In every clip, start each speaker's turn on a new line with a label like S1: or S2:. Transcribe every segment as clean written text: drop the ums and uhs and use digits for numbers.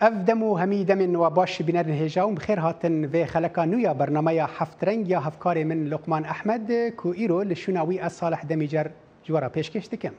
S1: اف دمو همی دمن و باش بینرن هجاوم بخیر هاتن و خلقا نویا برنامه هفت رنگ یا هفکار من لقمان احمد کو ایرو لشوناوی از صالح دمیجر جوارا پیشکش دکم.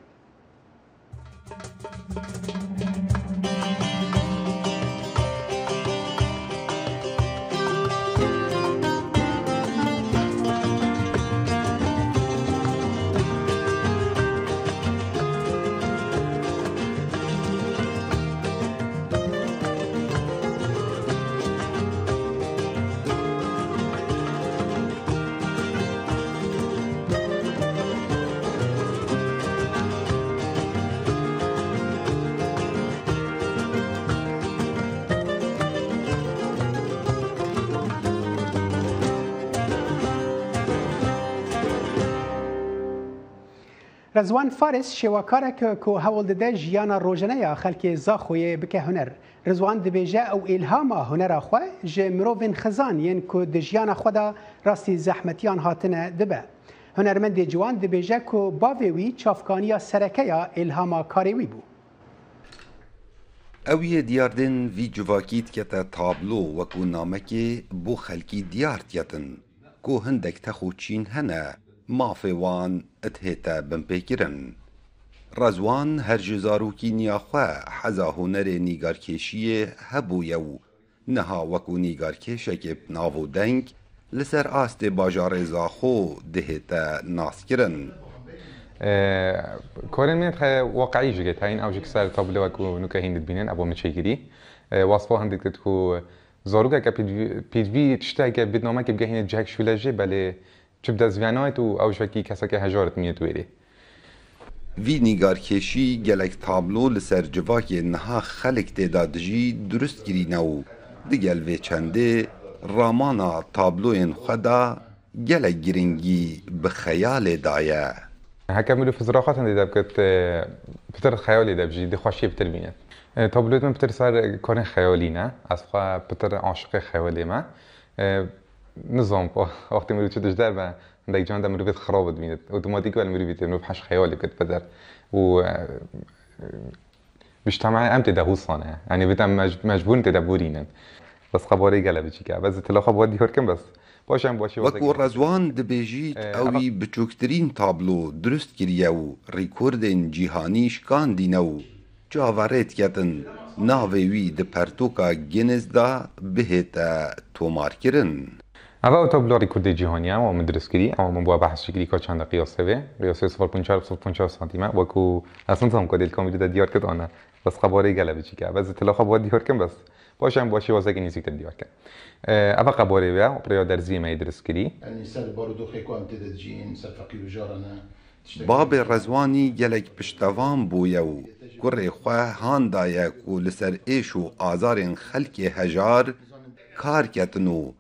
S1: رضوان فارس شواکارک کو هول دده جیانا روزنه خلک زاخوی بکه هنر رضوان دبیجه او الهام هنر خو ج مروین خزان ین کو د جیانا خدا راستی زحمتیان هاتنه دبه هنرمند جوان دبیجه کو باوی چافکانیا سرکیا الهام کاروی بو
S2: اوی دیاردن وی جواکیت کتا تابلو وکو نامکی بو خلکی دیارتیتن کو هندک تخوچین هنه مافی وان اتهتا بمپیکرن رزوان هر جزاروکی نیاخواه حزا هنر نیگارکشی هبو یو نها وکو نیگارکشک ناو دنگ لسر آست باجار زاخو دهتا ناس کرن
S3: کارن من خیلی واقعی جگه تا این اوجک سر تابلو وکو نوکه هیند بینن ابو مچیگری واسفا هندک تکو زاروگا که پیدوی تشته که بدنامه که بگه هیند جهک شولجه بله چه بدزویانات و اوجکی کسا که هجارت میاد ویری
S2: وی نیگارکشی گلک تابلو لسر جواکی نها خلق تعدادجی درست گری نو دیگل وی چنده رامانا تابلوین خدا گلک گرنگی بخیال دایه
S3: هکا ملو فزراخات هنده دب کت پتر خیالی دب جی دی خوشی پتر بینه تابلویت من پتر سر کارن خیالی نه از خواه پتر عاشق خیالی ما نظام وقتی مروی چه داشته و عندك جان ده مروی خرابت بینید اتوماتیک ولی مروی مروی بحش خیالی بکت بدر و مجتمع ام تدهو صانع يعني بدم مجبور تدبورينن بس خباري قلبي چيكا بس تلا خبار ديور كم بس باشم باشي
S2: وكو رزوان دبيجيت اوي بچوكترين تابلو درست كريو ريكوردين جيهانيش كان دينو جاوريت كتن ناوي د پرتوكا گينز دا بهتا تومار كرن
S3: اول تابلو ريكورد جهاني اما مدرس كري اما من بوا بحث شكلي كا چند قياسه به قياسه 0.4 سانتيمتر وكو اصلا هم كود الكامل ده ديار كد انا بس خباري قلبي چيكا بس تلا خبار ديار كم بس باشم باشي واسه كي نزيك ديار كم اول خباري بيا بريا درزي ما يدرس كري
S4: يعني سال بارودو خيكو ام تدجين سال فقير جارنا
S2: باب رزواني گلک پشتوان بویو کره خواه هاندایه کو لسر ایشو آزارین خلک هجار کار کتنو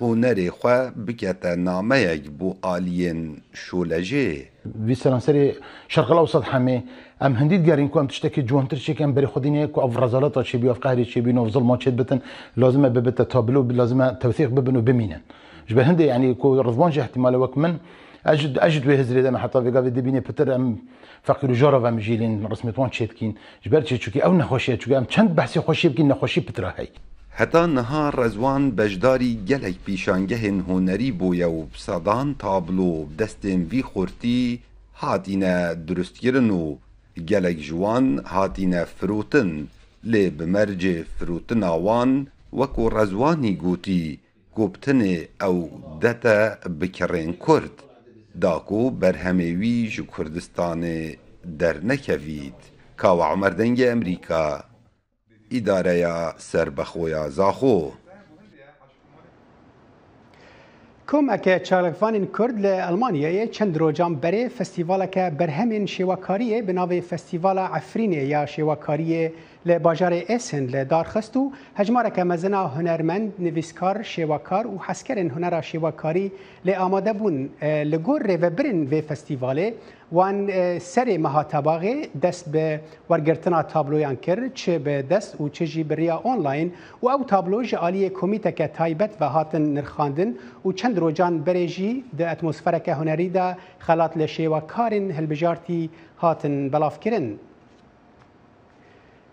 S2: هنر خواه بکتا نامه یک بو آلین شولجه
S4: في سلانسري شرق الاوسط حمي ام هنديت قارين كو ام تشتكي جوانتر شي كان بري خديني كو اف رزالات شي بيو قهري شي بينو ظلمات شي بتن لازم ببت تابلو لازم توثيق ببنو بمينن جبه هندي يعني كو رضوان احتمال وك من اجد وهزري دم حتى في قاعد دبيني بتر ام فقير جارا و مجيلين رسمي طوان شيتكين جبرت شي او نخوشي چوكي ام چند بحثي خوشي بكين نخوشي بترا هي
S2: حتی نهار رزوان بجداری گلک پیشانگه هنری بویا و بسادان تابلو دستین وی خورتی هاتینه درست کرن و گلک جوان هاتینه فروتن لی بمرج فروتن آوان وکو رزوانی گوتی گوبتن او دتا بکرین کرد داکو برهموی جو کردستان در نکوید کاو عمر دنگ امریکا اداره یا سربخویا زاخو
S1: کمک چالکوان کرد لالمانیا چند روزان بره فستیوال که برهمین شواکاریه به نام فستیوال عفرینه یا شواکاریه لباجار اسن لدارخست و هجماره که مزنا هنرمند نویسکار شواکار و حسکرین هنر شواکاری لآماده بون لگور و برن و فستیواله وان سر مهاتباغه دست به ورگرتنا تابلویان کرد چه به دست و چه جی بریا آنلاین و او تابلو جعالی کمیته که تایبت و هاتن نرخاندن و چند روزان برجی ده اتمسفره که هنری ده خلات لشواکارین هلبجارتی هاتن بلاف کرن.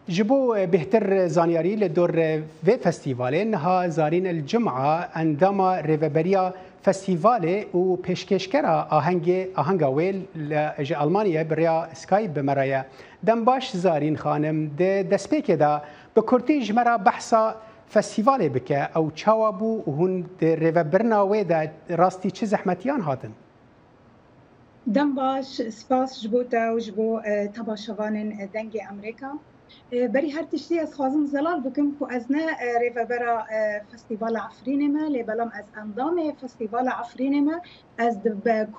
S1: جبو بهتر زانياري لدور في فستيفالي انها زارين الجمعة عندما ريفابريا فستیوال و پیشکشکرا آهنگا ویل لجی آلمانیا بریا سکای بمرایه دم باش زارین خانم ده دسپیک دا به کرتی جمرا بحثا فستیوالی بکه او چاوابو و هون ده ریوبرنا وی دا راستی چه زحمتیان هاتن
S5: دم باش سپاس جبوتا و جبو تباشوان دنگ امریکا بری هر تشتی از خوازم زلال بکم که از نه ریوبرا فستیوال عفرین ما لبلام از اندام فستیوال عفرین ما از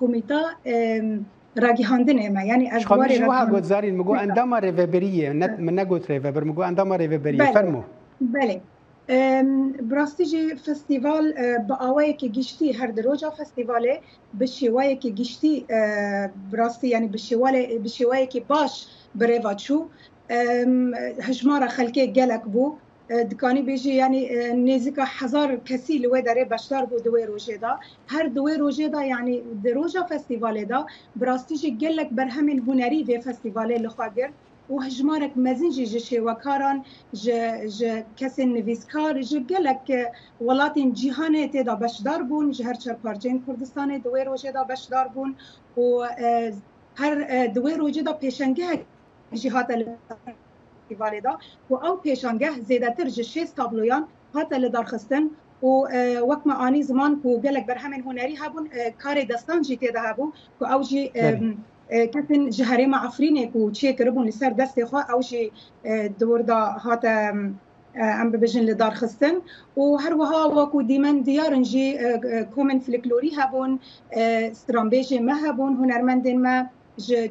S5: کمیتا راگی هاندن ما یعنی از
S1: دواری راگی هاندن گوت زارین مگو اندام ریوبریه من نگوت ریوبر مگو اندام ریوبریه فرمو
S5: بله براستیجی فستیوال با آوایی که گشتی هر دروجا فستیواله به شیوایی که گشتی براستی یعنی به شیوایی که باش بریواتشو هجمارا خلقی گلک بو دکانی بیجی یعنی نزدیک 1000 کسی لوی داره بشدار بو دوی روزه دا هر دوی روزه دا یعنی دروجا فستیوال دا براستیجی گلک بر همین هنری به فستیوال لخواگر و هجمارک مزنجی جشه وکاران ج کسی نویسکار ج گلک ولاتین جهان تدا بشدار بون ج هر چهار پارچین کردستان دوی روزه دا بشدار بون و هر دوی روزه دا پیشنگه جهات فستیوال دا و او پیشنگه زیادتر جشیز تابلویان هات لدارخستن و وقت ما آنی زمان کو گلک بر همین هنری هبون کار دستان جی تدا هبو کو او جی کتن جهری ما عفرینه کو چه کربون لسر دست خوا او جی دور دا هات ام ببجن لدارخستن و هر وها وکو دیمن دیارن جی کومن فلکلوری هبون استرامبیج ما هبون هنرمندن ما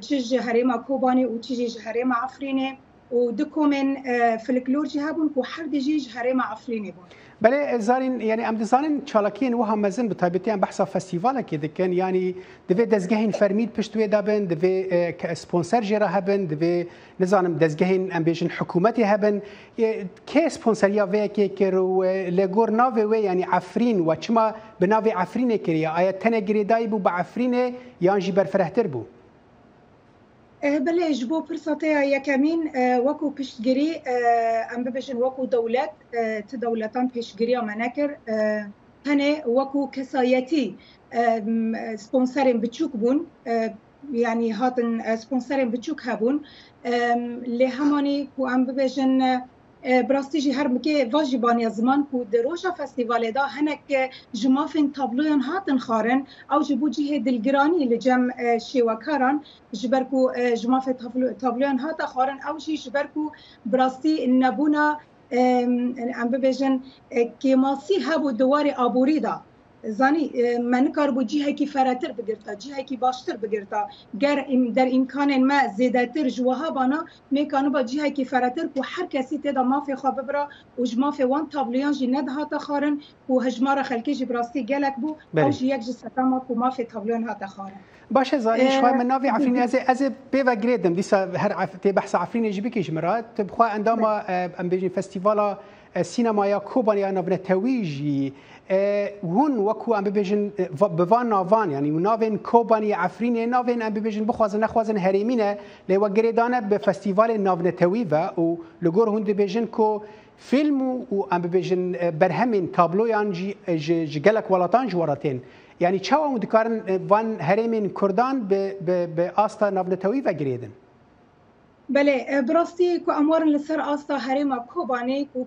S5: چه جهری ما کوبانی و چه جهری ما عفرینه و دکومن فلکلور جی هبون کو هر دی جهری ما عفرینه بون
S1: بله زارین یعنی ام دزانن چالاکین و هم مزن بتایبتی ام بحث فستیوال که دکن یعنی دوی دزگهین فرمید پشتوی دابن دوی سپانسر جرا هبن دوی نزانم دزگهین ام بیشن حکومتی هبن که سپانسریا وی که کرو لگور ناوی وی یعنی عفرین و چما به ناوی عفرین کریا آیا تنه گریدای بو با عفرین یا جی برفرهتر بو
S5: بله جبو پرساته یکمین وکو پشتگیری ام ببشن وکو دولت تدولتان پشتگیری منکر هنه وکو کسایتی سپانسرین بچوک بون یعنی هاتن سپانسرین بچوک هبون لهمانی کو ام ببشن براستیجی هر مکه واجبانی زمان کو دروجا فستیوال دا هنک جمافین تابلویان هاتن خارن او جبو جهه دلگرانی لجم شیوکاران جبرکو جماف تابلویان هات خارن او جبرکو براستی نبونا ام ببیجن که ماسی هبو دوار آبوری دا زانی من کار بو جهه کی فراتر بگرتا جهه کی باشتر بگرتا گر در امکان ما زیادتر جوها بانا میکانو با جهه کی فراتر کو هر کسی تدا مافی خواب ببرا و جماف وان تابلیان جی ند هات خارن و هجمار خلکی جی براستی گلک بو او جی یک جستا کو مافی تابلیان هات خارن
S1: باشه زارین شوي من نافي عفريني از بيفا جريدم ديسا هر بحث عفريني جي بكيش مرات تبخوا عندما ام بيجي فستيفالا سينما يا كوبانيا نبنا تويجي هون وكو ام بيجن بوان نافان يعني نافين كوباني عفريني نافين ام بيجن بخوازن نخوازن هريمينه لو جريدانه بفستيفال نافنا تويفا و لغور هون دي بيجن كو فيلم و ام بيجن برهمين تابلويان جي جلك ولاتان جوراتين يعني چاوا مدکارن وان هرمین کردان به آستا نافنتوی و گریدن
S5: بله براستی کو اموار لسر آستا هرما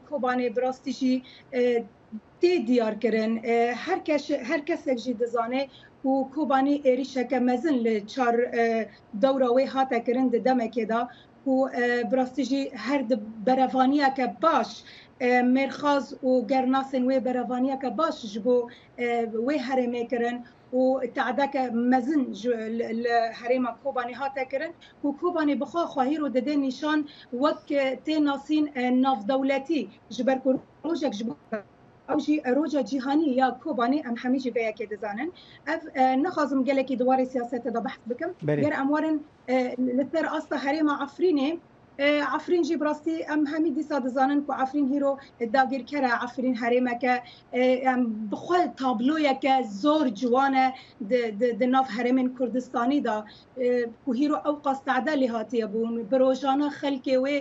S5: کوبانی براستی جی تی دیار کرن هر کس جی دزانه و کوبانی ایریشک مزن لچار دوراوی هاتا کرن دمکه دا و براستی جی هر برفانیا که باش مرخاز و گرناسن و بروانیا که باش جبو و هرمه کرن و تعدک مزن الهرم کوبانی ها تکرن و کوبانی بخوا خواهی رو داده نشان وقت تی ناسین ناف دولتی جبر روجک جبو او جی روجا جهانی یا کوبانی ام همیشه به یک دزانن نخوازم گله کی دوار سیاست دا بحث بکم گر اموارن لتر استا هرم عفرینه عفرین جی براستی ام همی دیسا دزانن که عفرین هیرو داگیر کرا عفرین حریمه که بخواه تابلویه که زور جوانه د ناف حرمین کردستانی دا که هیرو او قاستعده لحاتیه بون بروجانا خلقه و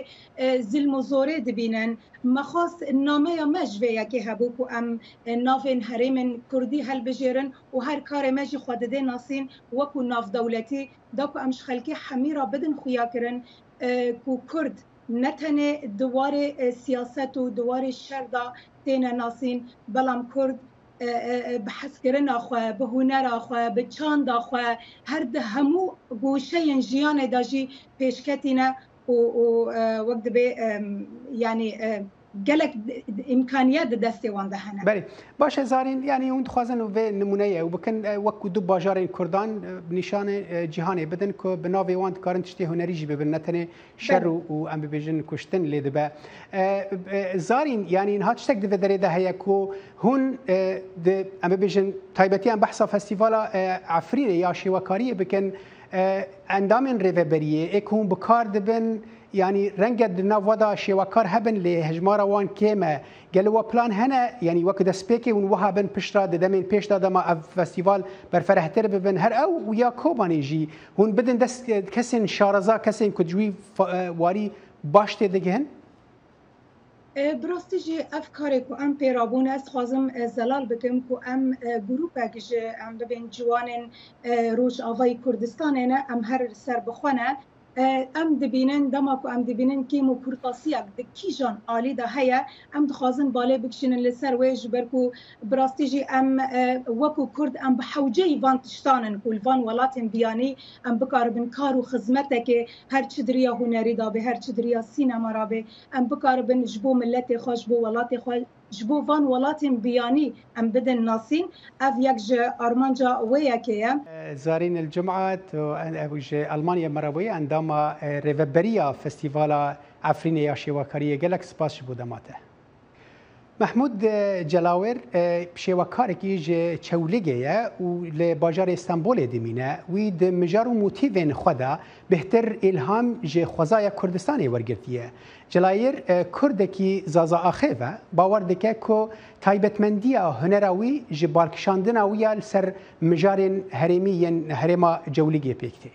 S5: ظلم و زوره دبینن مخاص نامه مجوه که هبو که ام ناف حرمین کردی هل بجیرن و هر کار مجی خودده ناسین وکو ناف دولتی دا که امش خلقه حمیرا بدن خویا کرن کو کرد نتنه دوار سیاست و دوار شر دا تینه ناسین بلام کرد بحث کرن آخواه به هنر آخواه به چاند آخواه هر ده همو گوشه جیان داجی پیشکتینه و وقت به یعنی گلک امکانیت دستی وانده هنه
S1: بله باشه زارین یعنی اون خوازن و نمونه و بکن وقت دو باجار کردان نشان جهانی بدن که بناوی وان کارن تشتی هنری جی ببن نتنه شر و ام ببیجن کشتن لیده با زارین یعنی اینها تشتک دو داره ده هیا که هون ام ببیجن تایبتی ام بحثا فستیوالا عفرینه یا شیوکاری بکن اندامن ریوبریه اکون بکار دبن يعني رنجد نوضا شوكار هبن لهجمارا وان كيما قالوا بلان هنا يعني وقت سبيكي ونوهبن بشرا دمين بيش دما فستيفال برفرح ترب بن هر او ويا كوباني جي هون بدن دس كسن شارزا كسن كجوي واري باشته دگهن
S5: براستی جی افکاری که ام پیرابون است خوازم زلال بکم که ام گروپه که ام ببین جوانن روش آوای کردستان نه ام هر سر بخونه ام دبینن دما کو ام دبینن کی مو پورتاسیاک د کیجان عالی ده هيا ام دخوازن بالا بکشین لسر ویج برکو براستیجی ام وکو کرد ام بحوجی وان تشتانن کول وان ولاتن بیانی ام بکاربن کارو خدمته که هر چدریا هنری دا به هر چدریا سینما را به ام بکاربن جبو ملت خوش بو ولات خوش جبو وان ولاتن بیانی ام بدن ناسین اف یک ارمانجا ویاکه
S1: زارين الجمعة ألمانيا مروية عندما ريفبريا فستيفالا عفرينيا شيوكارية جالك سباس بودماته محمود جلاور شيوكاركي ج تشوليجيا ولباجار اسطنبول دمينه ويد مجارو موتيفين خدا بهتر الهام ج خوزايا كردستاني ورگرتيه جلایر کردکی زازا آخیوه باور دکه که تایبتمندیا هنراوی جبالکشاندنا ویا سر مجارن هرمی هرما جولیگی پیکتی.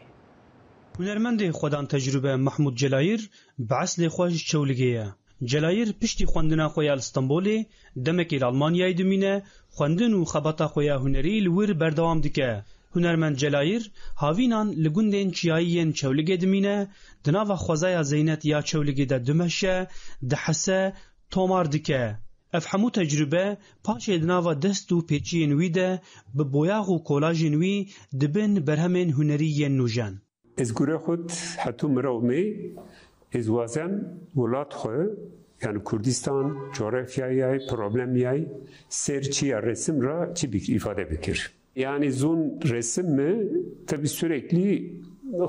S6: هنرمند خودان تجربه محمود جلایر بعسل خوش جولیگیه. جلایر پشتی خواندنا خویا استانبولی دمکی آلمانیای دمینه خواندن و خباتا خویا هنری لور بردوام دکه. هنرمند جلایر هاوینان لگوندین چیایین چولگی دمینه دناو خوزای زینت یا چولگی ده دمشه دحسه تومار دکه. اف همو تجربه پاش دناو دست و پیچین ویده به بویاغ و کولاجین وی دبن برهمین هنری نوجن.
S7: از گوره خود حتی مرومی از وازم ولاد خود یعنی کردستان جغرافیایی پروبلمیایی سرچی رسم را چی بک ifade بکر. Yani zon resim mi tabii sürekli o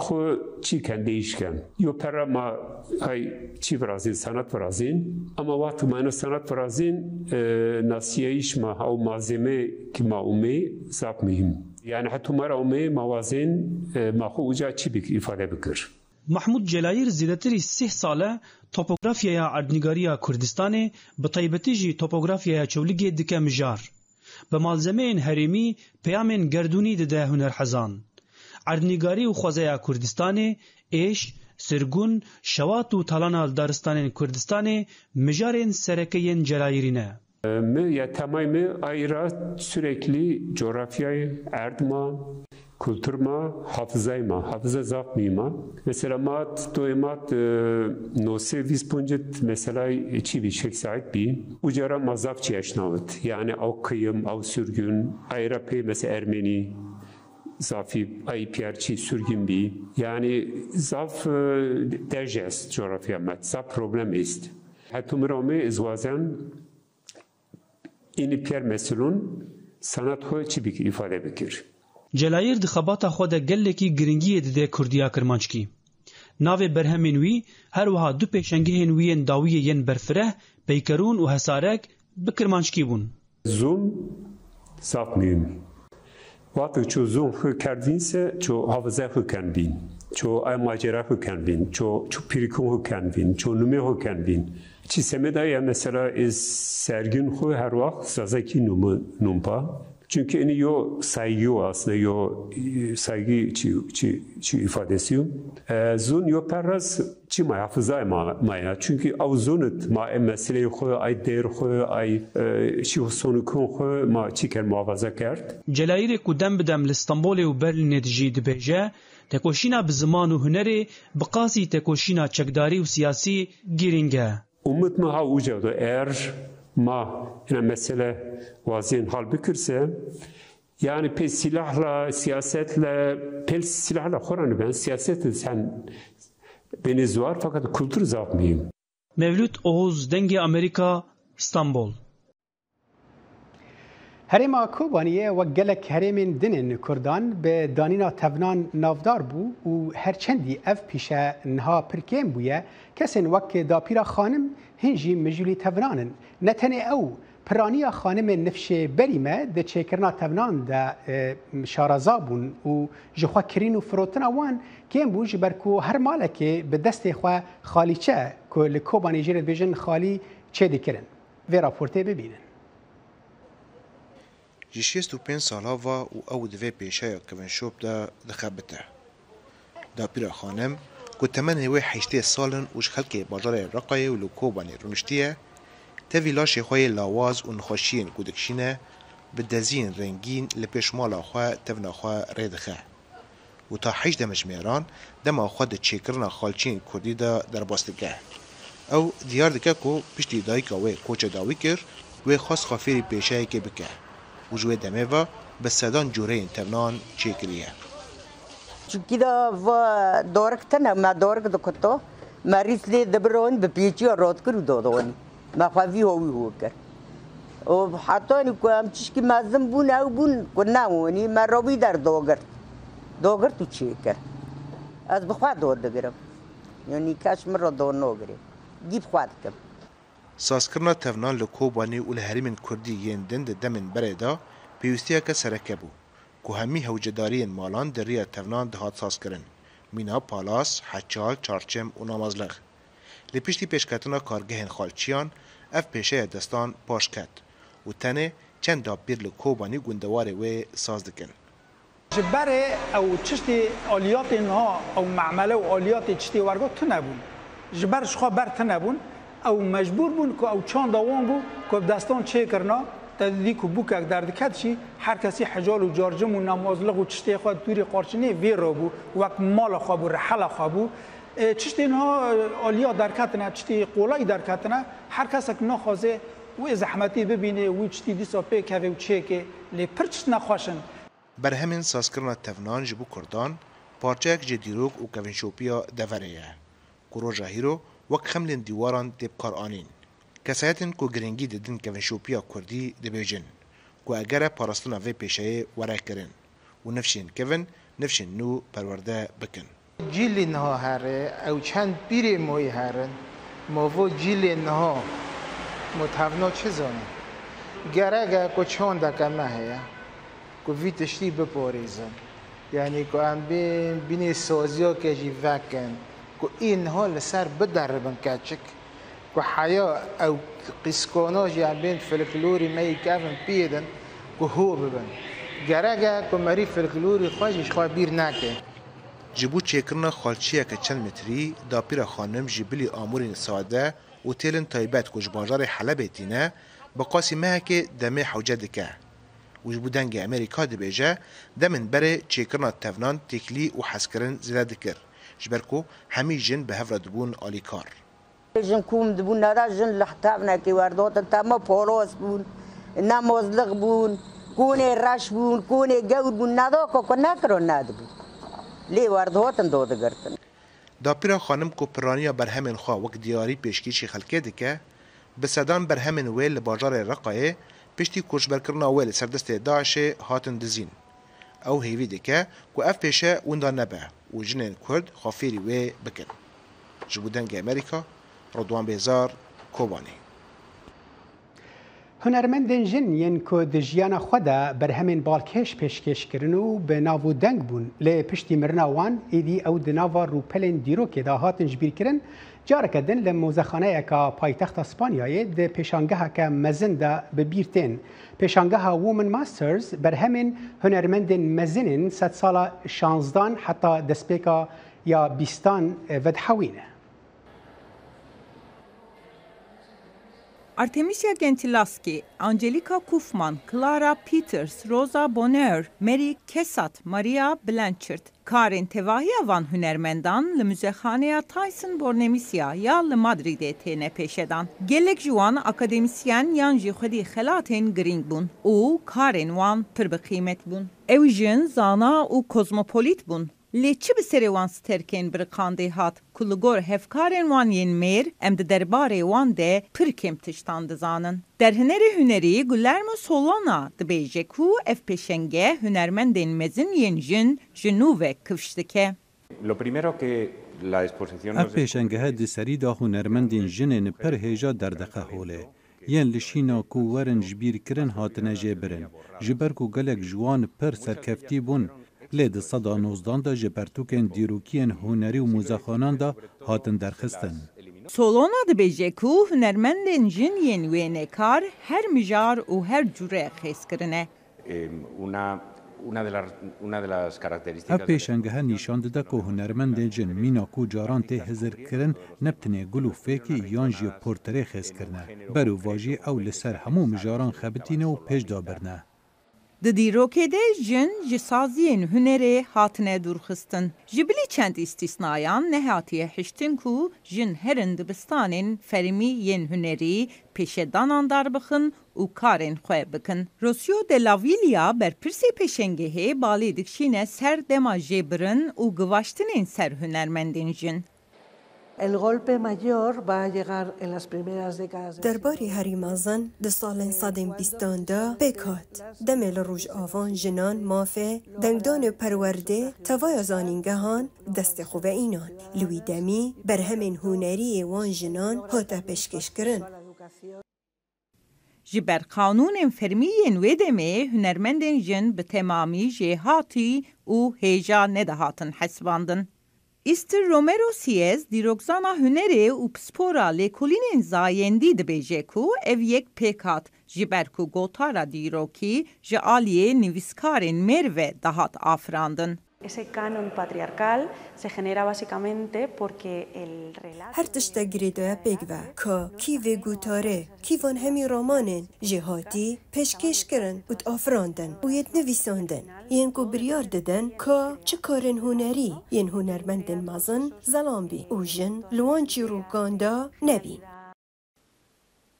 S7: çiğken değişken. Yo para ma hay çi brazin sanat brazin ama vakti mana sanat brazin nasiye iş ma o malzeme ki ma ume zap mühim. Yani hatta mara ume mavazin ma uca çibik ifade bikir.
S6: محمود جلایر زیاتری 3 ساله توپوگرافیا اردنگاریا کردستان به تایبەتی جی توپوگرافیا چولگی دکه مجار به مالزمین هریمی پیامین گردونی دده هنر حزان اردنگاری و خوازه کردستان ایش سرگون شوات و تالان دارستان کردستان مجارین سرکین جلایرینه
S7: ya tamamı ayrı sürekli coğrafyayı erdma kültürma hafızayma hafıza zapmıyma mesela mat doymat nose visponjet mesela çi bir şey sahip bir ucara mazapçı yaşnavet yani av kıyım av sürgün ayrı pe mesela Ermeni zafi aypiyerçi sürgün bir yani zaf derjes coğrafyamat zaf problem ist hatta mırame izvazen این پیر مسئولون سنت خود چی بکی ifade بکر
S6: جلایر دخباتا خود گلکی گرنگی ده کردیا کرمانچکی ناو برهمین وی هر وها دو پیشنگهین وین داوی ین برفره پیکرون و حسارک بکرمانچکی بون
S7: زون صاف میم وقتی چو زون خو کردینسه چو حافظه خو کن بین چو ای ماجرا هو کن بین چو پیریکون هو کن بین چو نمی هو کن بین چی سمدای مثلا از سرگین خو هر وقت سازکی نومپا çünkü ini yo saygı aslında yo saygı çi ifadesi zun yo perras çi muhafaza maya çünkü av zunut ma mesele xo ay der xo ay çi sonu kon xo ma çi ker muhafaza kert
S6: Celayir ku dem bidem li İstanbulê û Berlînê dijî dibêje tekoşîna bi ziman û hunerê bi qasî tekoşîna çekdarî û siyasî girîng e.
S7: Umut mu ha uca da eğer ma yine mesele vaziyet hal bükürse yani pe silahla siyasetle pe silahla Kur'an'ı ben siyasetle sen beni zuar fakat kültür zapmayayım.
S6: Mevlüt Oğuz Dengi Amerika İstanbul.
S1: هرێما کۆبانیە وەک gelek herêmên dinên Kurdan bi danîna tevnan navdar bû û herçendî ev pîşe niha pir kêm bûye kesên wek Dapîra Xanim hin jî mijûlî tevnanin ne tenê ew piraniya xanimên nifşê berî me di çêkirina tevnan de şaraza bûn û ji xwe kirîn û firotina wan kêm bû ji ber ku her malekê bi destê xwe xalîçe ku li Kobanî jê re dibêjin xalî çê dikirin. Vê raportê bibînin.
S8: Ji 65 sala va û ew divê pêşeya Kevin de dixebite. Dapîra Xanim ku temenê wê 80 salin û ji xelkê bajarê Reqayê û li Kobanî rûniştiye, tevî laşê xwe yê lawaz û nixweşiyên ku dikişîne bi deziyên rengîn li pêş mala xwe tevna xwe rê dixe. û ta 18 mijmêran dema xwe di çêkirina xalçiyên Kurdî de derbas dike. Ew diyar dike ku piştî dayika wê koça dawî kir, wê xwast xwe fêrî pêşeyekê bike. û ji wê demê ve bi sedan cûreyên tevnan çêkiriye.
S9: Çünkü da dorek tane me dorek dikuto me rîslê dibiron bi pêçiya rotkir û dodonî me xwe vî howî hû kir û hetanî ku em tişkî mezin bûn ew bûn ku newanî me robî derdogirt û çêkir ez bi xwe dod digirim yanî keş min re dod nagire dîp xwe dikim.
S8: Sazkirina tevnan li Kobanî û li herêmên Kurdî yên din di demên berê de pêwîstiyeke sereke bû ku hemî hewcedariyên malan di rêya tevnan dihat sazkirin mîna palas, heçal, çarçem û namazlex. Li piştî pêşketina kargehên xalçiyan ev pêşeya destan paş ket û tenê çend dapîr li Kobanî gundewarê wê saz dikin.
S10: Ji berê ew çiştê aliyatên ha ew memele û aliyatê çiştê wergot tune bûn. Ji ber ji xwe ber tune bûn ew mecbûr bûn ku ew çanda wan bû ku destan çêkirina te didî ku bûkek derdiket jî her kesî hecal û carcim û namazliq û çiştê xwe dûrî qarçinê vê rabû wek mala xwe bû rihela xwe bû çiştên ha aliya derketine çiştê qolayî derketine her kesek naxwaze wê zehmetê bibîne wî çiştî dîsa pêk heve û çêkê lê pir çişt nexweşin.
S8: Berhemên sazkirina tevnan ji bo Kurdan parçeyek ji dîrok û kevînşopiya deverê ye ku roja hîro wek xemlên dîwaran tê bikar anîn. Kesayetên ku girîngî didin kevînşopiya Kurdî dibêjin ku egere parastina vê pêşeyê were kirin û nifşên kevin nifşên nû perwerde bikin.
S11: Cîlê niha here ew çend pîrê moyî herin mavo cîlê niha mo tevna çi zanî gerek ku çandeke me heye ku vî tiştî biparêzin yanî ku em bînê saziyake jî vekin ku î niha li ser bideribin keçik ku heya ew qîskana jî em bên folklorî me yê kevin pêdin ku hû bibin gerek ku merî folklorî xwe jî ji xwe bîr neke.
S8: Ji bo çêkirina xalçiyeke çend metrî Dapîra Xanim ji bilî amûrên sade û têlin taybet ku ji bajarê Helebê tîne bi qasî mehekê demê hewce dike û ji bo dengê Amerîka dibêje demên berê çêkirina tevnan têkilî û hezkirin zêde dikir ji ber ku hemî jin bi hev re dibûn alîkar.
S9: Jin kum dibûn neda jin li tevnekê werdotin tema poros bûn namazliq bûn konê reş bûn konê gewr bûn neda ku nekirin nedibûn lê werdotin dodigirtin.
S8: Dapîra Xanim ku piraniya berhemên xwe wek diyarî pêşkêşî xelkê dike bi sedan berhemên wê li bajarê Reqayê piştî koçberkirina wê li ser destê Daişê hatin dizîn. Ew hêvî dike ku ev pêşe winda nebe û jinên Kurd xwe fêrî wê bikin. Ji bo dengê Amerîka, Redwan Bêzar, Kobanî.
S1: هنرمندên jin yên ku di jiyana xwe de berhemên balkêş pêşkêşkirin û bi navûdeng bûn lê piştî mirina wan êdî ew di nava rûpelên dîrokê de hatin jibîrkirin careke din li mozexaneyeka paytexta Spanyayê di pêşangeheke mezin de bi bîr tên. Pêşangeha Women Masters berhemên hunermendên mezinên sed sala 16 heta destpêka ya 20 vedhewîne.
S12: Artemisia Gentileschi, Angelica Kaufman, Clara Peters, Rosa Bonheur, Mary Cassatt, Maria Blanchard, Karen Tevahiya van hunermendan li müzexaneya Tyson Bornemisya ya li Madridê têne pêşedan. Gelek ji wan akademisyen yan jî xwedî xelatên giring bûn û karên wan pir bi qîmet bûn. Ew jin zana û kozmopolit bûn. Lê çi bi serê wan sterkên biriqandê hat ku li gor hevkarên wan yên mêr em di derbarê wan de pir kêm tiştan dizanin. Derhinerê hunerî Guillermo Solana dibêje ku ev pêşenge hunermendên mezin yên jin ji nû ve kifş dike.
S13: Ev pêşengehe di serî da hunermendên jinên pir hêja derdixe holê. Yên li şîna ku werin ji bîrkirin hatine jêbirin. Ji ber ku gelek ji wan pir serkeftî bûn, lê di seda 19 da ji pertûkên dîrokiyên hunerî û mûzexanan da hatin derxistin.
S12: Solana dibêje ku hunermendên jin yên wêne kar her mijar û her cure xêzkirine.
S13: Ev pêşengehe nîşan dide ku hunermendên jin mîna ku caran tê hizirkirin ne tenê gul û fêkî yan jî porterê xêzkirine. Ber û vajî ew li ser hemû mijaran xebitîne û pêş dabirine.
S12: Di dîrokê de jin ji saziyên hunerê hatine dûrxistin. Ji bilî çend îstîsnayan nehatiye hiştin ku jin herin dibistanên fermî yên hunerî pêşedanan darbixin û karên xwe bikin. Rocio de la Villa berpirsê pêşengehê balê dikşîne ser dema jêbirin û givaştinên ser hunermendên jin.
S14: Derbarê herî mezin di salên sedên bîstan de pêk hat. Demê li Rojava jinan, mafê, dengdanê perwerdê, tevaya zanîngehan destê xwe veînan. Li wî demî berhemên huneriyê wan jinan hate pêşkêşkirin.
S12: Ji ber qanûnên fermiyên wê demê hunermendên jin bi temamî jêhatî û hêja nedahatin hesibandin. Easter Romero Siez dîrokzana hunerê û pispora lêkolînên zayendî dibêje ku ev yek pêk hat ji ber ku gotara dîrokî ji aliyê nivîskarên mêr ve dahat afirandin.
S14: Her tiştek girêdaya pêk ve ka kîvê gutarê, kîvan hemî romanên jêhatî pêşkêşkirin û afirandin û yê nivîsandin. Yên ku biryar didin ka çi karên hunerî yên hunermendên mezin zelan bî û jin li wan çîrokan da nebîn.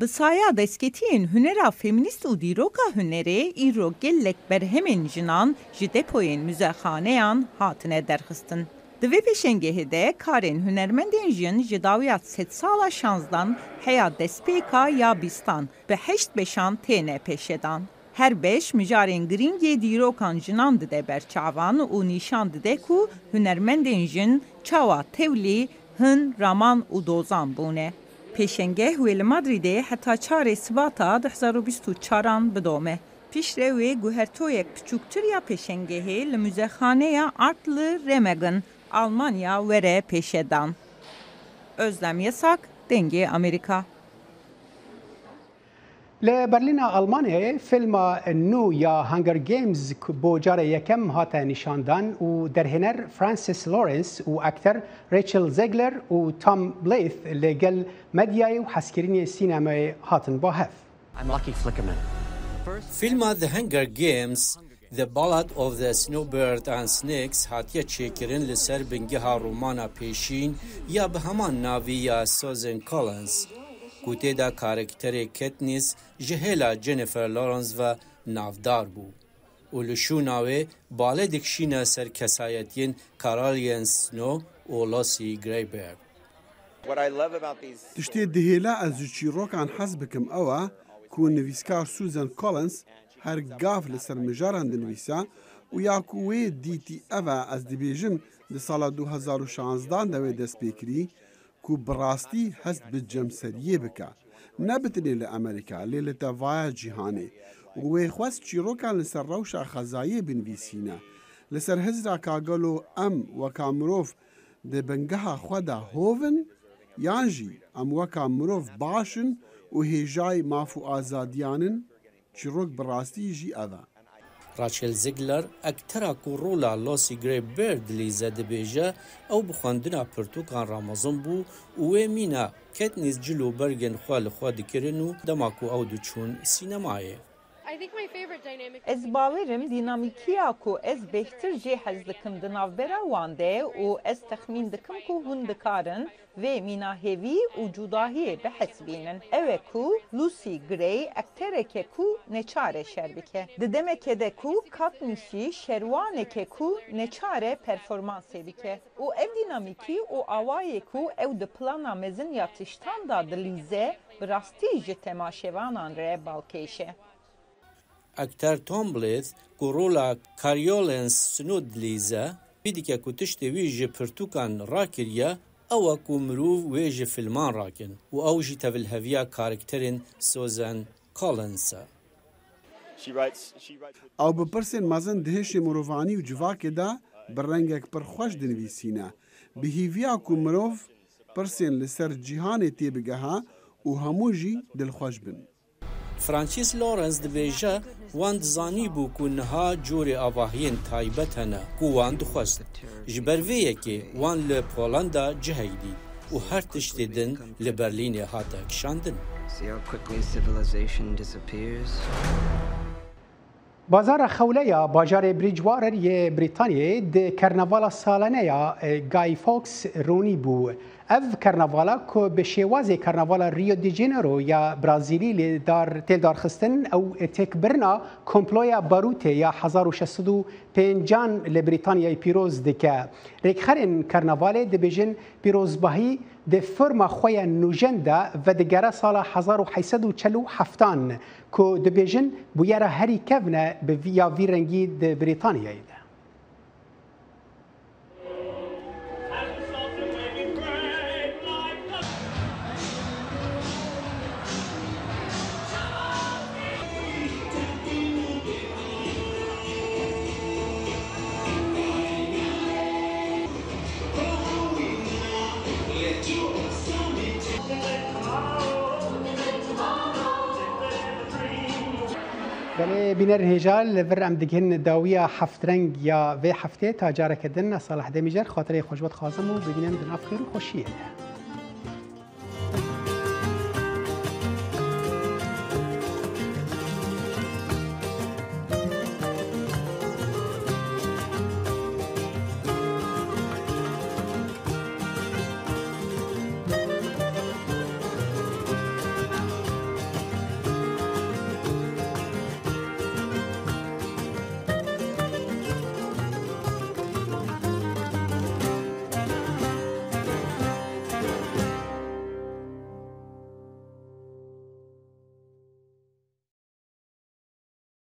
S12: Bi saya destketiyên hunera feminîst û dîroka hunerê îro gelek berhemên jinan ji depoyên müzexaneyan hatine derxistin. Di vê pêşengehê de karên hunermendên jin ji dawiya sed sala 16 heya destpêka ya bîstan bi 8 beşan têne pêşedan. Her 5 mijarên giringê dîrokan jinan dide berçavan û nîşan dide ku hunermendên jin çawa tevlî, hin, raman û dozan bûne. Pêşengeh wê li Madridê heta çarê Sibata 2024 bidome. Piştre wê guhertoyek piçûktir ya pêşengehê li müzexaneya Art li Remagen, Almanya were pêşedan. Özlem Yasak, Dengê Amerika.
S1: Li Berlîna Almanyayê filma nû ya Hunger Games bo carê yekem hate nîşandan û derhêner Francis Lawrence û akter Rachel Zegler û Tom Blyth li gel medyayê û hezkirînê sînemayê hatin bahev.
S15: Filma The Hunger Games, The Ballad of the Snowbird and Snakes hatiye çêkirin li ser bingeha romana pêşîn ya bi heman navî ya Susan Collins. Ku têda karakterê Katniss ji hêla Jennifer Lawrence ve navdar bû û li şûna wê balê dikşîne ser kesayetiyên Caroline Snow û Lucy Greybaird.
S16: Tiştê dihêla ez ji çîrokan hez bikim ew e ku nivîskar Susan Collins her gav li ser mijaran dinivîsa û ya ku wê dîtî ev e ez dibêjim di sala 2016 de wê dest pê kirî ku bi rastî hest bi cemseriyê bike. نبتني لأمريكا ليلة تفايا جيهاني ويخواست چیروکان لسر روشا خزایی بنویسینه لسر هزرا کاغلو وکامروف ده بنگها خدا هوون یانجی وکامروف باشن و هیجای مافو آزادیانن چیروک براستی جی اوا
S15: راشل زیگلر اکترا کورولا لوسی گری برد لیزه دبیجه او بخواندنا پرتوکان رامازان بو و مینا کتنیز جلو برگن خوال خواه دکرنو دماکو او دوچون سینمایه
S12: Ez baverim dinamikiya ku ez behtir jê hez dikim di navbera wan de û ez texmîn dikim ku hûn dikarin vê mîna hêvî û cudahiyê bihesbînin. Ew e ku Lucy Gray ektereke ku neçare şer bike. Di demeke de ku Katnişî şerwaneke ku neçare performansê bike. û ev dinamîkî û awayê ku ew di plana mezin ya tiştan da dilîze bi rastî ji temaşevanan re balkêşe.
S15: اکتر توم بلیث کورولا کاریولنس سنود لیزه بیدی که کتشت ویژه پرتوکان راکریه او کو مروف ویژه فیلمان راکن و او جی تول هویا کارکترین سوزان کالنسا
S16: او بپرسین مازن دهش مروفانی و جواکه دا برنگک پر خوش دنویسینه بهیویا کو مروف پرسین لسر جیهان تی بگها و همو جی دلخوش بن
S15: فرانسیس لورنس دبیجه وان دزانی بو کو نها جوری آواهین تایبت هنه کو وان دخواست جبرویه که وان لپولندا جهیدی و هر تشتی دن لبرلین هاتا کشاندن
S1: بازار خولیا باجار بریجوارر ی بریتانیای د کرناوالا سالانه یا گای فوکس رونی بو اف کرناوالا کو به شواز کرناوالا ریو دی جنیرو یا برازیلی لیدار تلدار خستن او تکبرنا کمپلویا باروت یا 1650 لبریتانیای پیروز دکه ریکخرین کرناواله دبیجن پیروزباهی د فرما خویا نوجنده و دگره سال 1847 کو دبیجن بویره هری کونه به ویا ویرنگی د بریتانیای ده بله بینر هجال لور ام دگهن داویا هفت رنگ یا و هفته تا جاره کردن صالح دمیجر خاطره خوشبخت خازم و ببینم دناف خیر و خوشیه